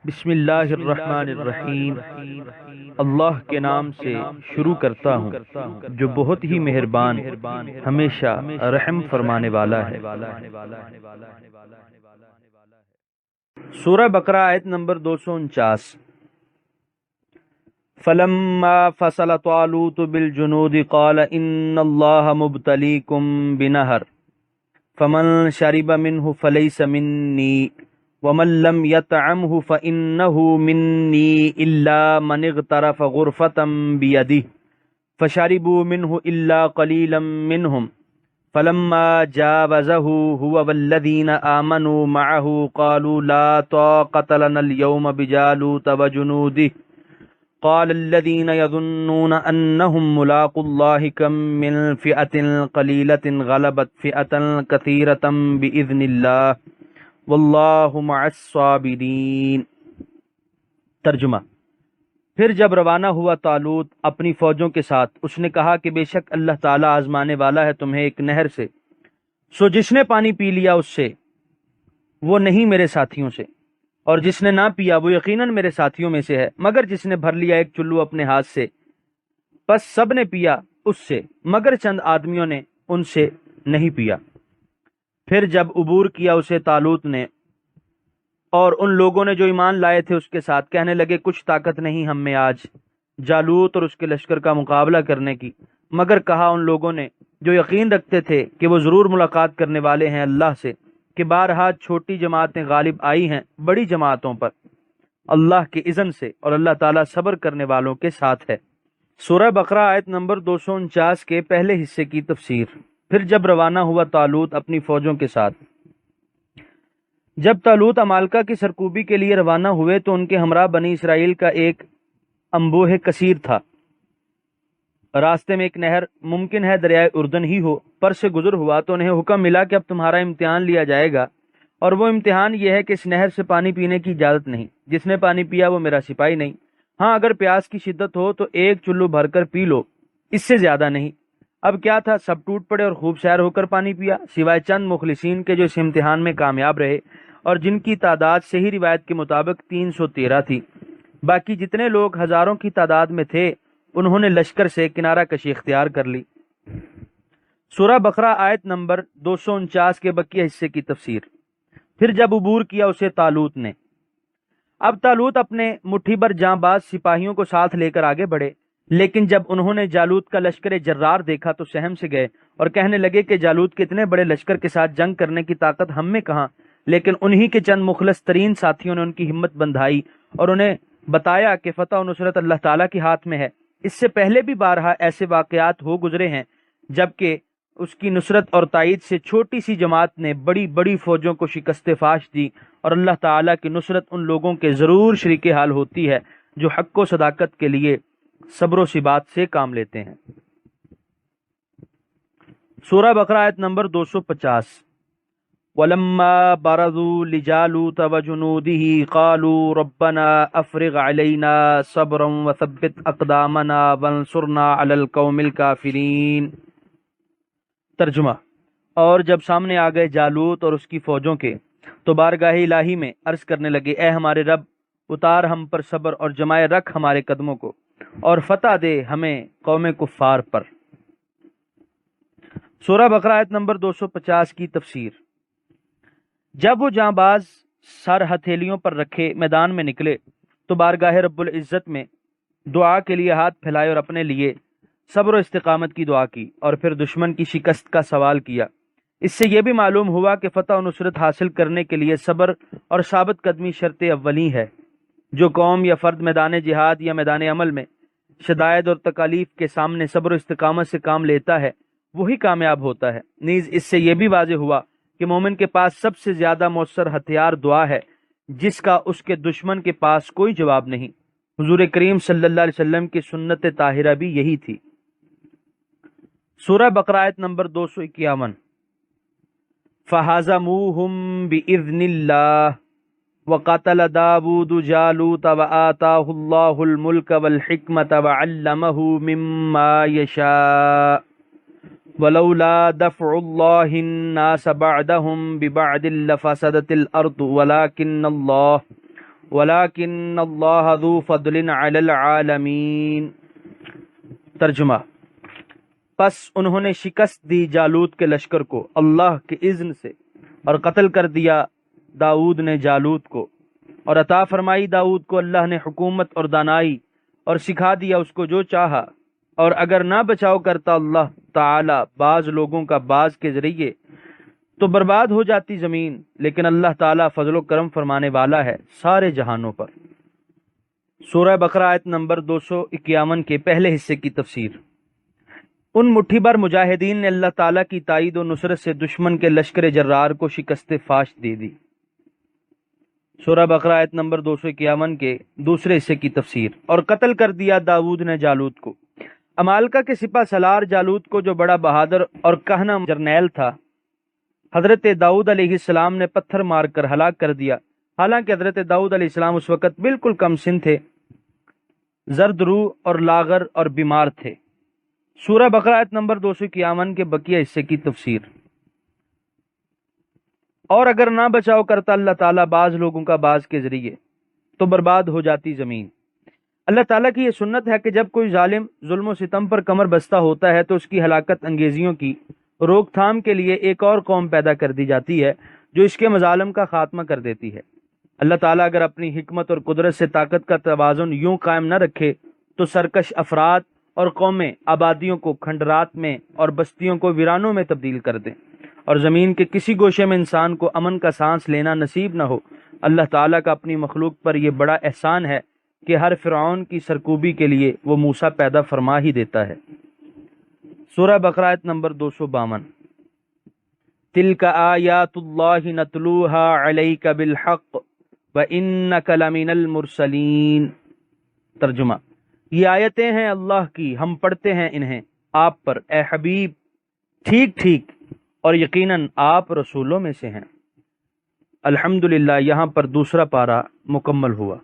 بسم اللہ الرحمن الرحیم۔ اللہ کے نام سے شروع کرتا ہوں جو بہت ہی مہربان ہمیشہ رحم فرمانے والا ہے۔ سورہ بقرہ آیت نمبر 249۔ فلما فصل طالوت بالجنود قال ان اللہ مبتلیکم بنہر فمن شرب منہ فلیس منی ومن لم يطعمه فإنه مني إلا من اغترف غرفة بيده فشربوا منه إلا قليلا منهم فلما جاوزه هو والذين آمنوا معه قالوا لا طاقة لنا اليوم بجالوت وجنوده قال الذين يظنون أنهم ملاقو الله كم من فئة قليلة غلبت فئة كثيرة بإذن الله واللہ مع الصابرین۔ ترجمہ۔ پھر جب روانہ ہوا طالوت اپنی فوجوں کے ساتھ، اس نے کہا کہ بے شک اللہ تعالیٰ آزمانے والا ہے تمہیں ایک نہر سے، سو جس نے پانی پی لیا اس سے وہ نہیں میرے ساتھیوں سے، اور جس نے نہ پیا وہ یقیناً میرے ساتھیوں میں سے ہے، مگر جس نے بھر لیا ایک چلو اپنے ہاتھ سے، بس سب نے پیا اس سے مگر چند آدمیوں نے ان سے نہیں پیا۔ پھر جب عبور کیا اسے طالوت نے اور ان لوگوں نے جو ایمان لائے تھے اس کے ساتھ، کہنے لگے کچھ طاقت نہیں ہم میں آج جالوت اور اس کے لشکر کا مقابلہ کرنے کی، مگر کہا ان لوگوں نے جو یقین رکھتے تھے کہ وہ ضرور ملاقات کرنے والے ہیں اللہ سے، کہ بارہا چھوٹی جماعتیں غالب آئی ہیں بڑی جماعتوں پر اللہ کے اذن سے، اور اللہ تعالیٰ صبر کرنے والوں کے ساتھ ہے۔ سورہ بقرہ آیت نمبر 249 کے پہلے حصے کی تفسیر۔ پھر جب روانہ ہوا طالوت اپنی فوجوں کے ساتھ۔ جب طالوت عمالقہ کی سرکوبی کے لیے روانہ ہوئے تو ان کے ہمراہ بنی اسرائیل کا ایک انبوہ کثیر تھا۔ راستے میں ایک نہر، ممکن ہے دریائے اردن ہی ہو، پر سے گزر ہوا تو انہیں حکم ملا کہ اب تمہارا امتحان لیا جائے گا، اور وہ امتحان یہ ہے کہ اس نہر سے پانی پینے کی اجازت نہیں، جس نے پانی پیا وہ میرا سپاہی نہیں، ہاں اگر پیاس کی شدت ہو تو ایک چلو بھر کر پی لو، اس سے زیادہ نہیں۔ اب کیا تھا، سب ٹوٹ پڑے اور خوب سیر ہو کر پانی پیا، سوائے چند مخلصین کے جو اس امتحان میں کامیاب رہے، اور جن کی تعداد صحیح روایت کے مطابق 313 تھی۔ باقی جتنے لوگ ہزاروں کی تعداد میں تھے انہوں نے لشکر سے کنارہ کشی اختیار کر لی۔ سورہ بقرہ آیت نمبر 249 کے بقیہ حصے کی تفسیر۔ پھر جب عبور کیا اسے طالوت نے۔ اب طالوت اپنے مٹھی بھر جاں باز سپاہیوں کو ساتھ لے کر آگے بڑھے، لیکن جب انہوں نے جالوت کا لشکر جرار دیکھا تو سہم سے گئے اور کہنے لگے کہ جالوت کے اتنے بڑے لشکر کے ساتھ جنگ کرنے کی طاقت ہم میں کہاں، لیکن انہی کے چند مخلص ترین ساتھیوں نے ان کی ہمت بندھائی اور انہیں بتایا کہ فتح و نصرت اللہ تعالیٰ کے ہاتھ میں ہے۔ اس سے پہلے بھی بارہا ایسے واقعات ہو گزرے ہیں جبکہ اس کی نصرت اور تائید سے چھوٹی سی جماعت نے بڑی بڑی فوجوں کو شکست فاش دی، اور اللہ تعالیٰ کی نصرت ان لوگوں کے ضرور شریک حال ہوتی ہے جو حق و صداقت کے لیے صبر و ثبات سے کام لیتے ہیں۔ سورہ بقرہ آیت نمبر 250۔ وَلَمَّا بَرَزُوا لِجَالُوتَ وَجُنُودِهِ قَالُوا رَبَّنَا أَفْرِغْ عَلَيْنَا صَبْرًا وَثَبِّتْ أَقْدَامَنَا وَانصُرْنَا عَلَى الْقَوْمِ الْكَافِرِينَ۔ ترجمہ۔ اور جب سامنے آ گئے جالوت اور اس کی فوجوں کے تو بارگاہ الہی میں عرض کرنے لگے، اے ہمارے رب، اتار ہم پر صبر اور جمائے رکھ ہمارے قدموں کو، اور فتح دے ہمیں قوم کفار پر۔ سورہ بقرہ آیت نمبر 250 کی تفسیر۔ جب وہ جاں باز سر ہتھیلیوں پر رکھے میدان میں نکلے تو بارگاہ رب العزت میں دعا کے لیے ہاتھ پھیلائے اور اپنے لیے صبر و استقامت کی دعا کی، اور پھر دشمن کی شکست کا سوال کیا۔ اس سے یہ بھی معلوم ہوا کہ فتح و نصرت حاصل کرنے کے لیے صبر اور ثابت قدمی شرط اولی ہے۔ جو قوم یا فرد میدان جہاد یا میدان عمل میں شدائد اور تکالیف کے سامنے صبر و استقامت سے کام لیتا ہے وہی کامیاب ہوتا ہے۔ نیز اس سے یہ بھی واضح ہوا کہ مومن کے پاس سب سے زیادہ مؤثر ہتھیار دعا ہے، جس کا اس کے دشمن کے پاس کوئی جواب نہیں۔ حضور کریم صلی اللہ علیہ وسلم کی سنت طاہرہ بھی یہی تھی۔ سورہ بقرہ آیت نمبر 251۔ فَهَزَمُوهُمْ بِإِذْنِ اللَّهِ وَقَتَلَ دَاوُودُ جَالُوتَ وَآتَاهُ اللَّهُ الْمُلْكَ وَالْحِكْمَةَ وَعَلَّمَهُ مِمَّا يَشَاءُ وَلَوْلَا دَفْعُ اللَّهِ النَّاسَ بَعْضَهُمْ بِبَعْضٍ لَفَسَدَتِ الْأَرْضُ وَلَكِنَّ اللَّهَ وَلَكِنَّ اللَّهَ ذُو فَضْلٍ عَلَى الْعَالَمِينَ۔ ترجمہ: پس انہوں نے شکست دی جالوت کے لشکر کو اللہ کے اذن سے، اور قتل کر دیا داؤد نے جالوت کو، اور عطا فرمائی داؤد کو اللہ نے حکومت اور دانائی، اور سکھا دیا اس کو جو چاہا، اور اگر نہ بچاؤ کرتا اللہ تعالی بعض لوگوں کا بعض کے ذریعے تو برباد ہو جاتی زمین، لیکن اللہ تعالیٰ فضل و کرم فرمانے والا ہے سارے جہانوں پر۔ سورہ بقرہ آیت نمبر 251 کے پہلے حصے کی تفسیر۔ ان مٹھی بھر مجاہدین نے اللہ تعالیٰ کی تائید و نصرت سے دشمن کے لشکر جرار کو شکست فاش دے دی۔ سورہ بقرہ آیت نمبر 251 کے دوسرے حصے کی تفسیر۔ اور قتل کر دیا داؤد نے جالوت کو۔ امالکہ کے سپہ سالار جالوت کو، جو بڑا بہادر اور کہنا جرنیل تھا، حضرت داؤد علیہ السلام نے پتھر مار کر ہلاک کر دیا، حالانکہ حضرت داؤد علیہ السلام اس وقت بالکل کم سن تھے، زرد روح اور لاغر اور بیمار تھے۔ سورہ بقرہ آیت نمبر 251 کے بقیہ حصے کی تفسیر۔ اور اگر نہ بچاؤ کرتا اللہ تعالیٰ بعض لوگوں کا بعض کے ذریعے تو برباد ہو جاتی زمین۔ اللہ تعالیٰ کی یہ سنت ہے کہ جب کوئی ظالم ظلم و ستم پر کمر بستہ ہوتا ہے تو اس کی ہلاکت انگیزیوں کی روک تھام کے لیے ایک اور قوم پیدا کر دی جاتی ہے جو اس کے مظالم کا خاتمہ کر دیتی ہے۔ اللہ تعالیٰ اگر اپنی حکمت اور قدرت سے طاقت کا توازن یوں قائم نہ رکھے تو سرکش افراد اور قومیں آبادیوں کو کھنڈرات میں اور بستیوں کو ویرانوں میں تبدیل کر دیں، اور زمین کے کسی گوشے میں انسان کو امن کا سانس لینا نصیب نہ ہو۔ اللہ تعالیٰ کا اپنی مخلوق پر یہ بڑا احسان ہے کہ ہر فرعون کی سرکوبی کے لیے وہ موسیٰ پیدا فرما ہی دیتا ہے۔ سورہ بقرہ آیت نمبر 252۔ تِلْکَ آیات اللہ نتلوها علیک بالحق وَإِنَّکَ لَمِنَ الْمُرْسَلِینَ۔ ترجمہ: یہ آیتیں ہیں اللہ کی، ہم پڑھتے ہیں انہیں آپ پر اے حبیب ٹھیک ٹھیک، اور یقیناً آپ رسولوں میں سے ہیں۔ الحمدللہ، یہاں پر دوسرا پارہ مکمل ہوا۔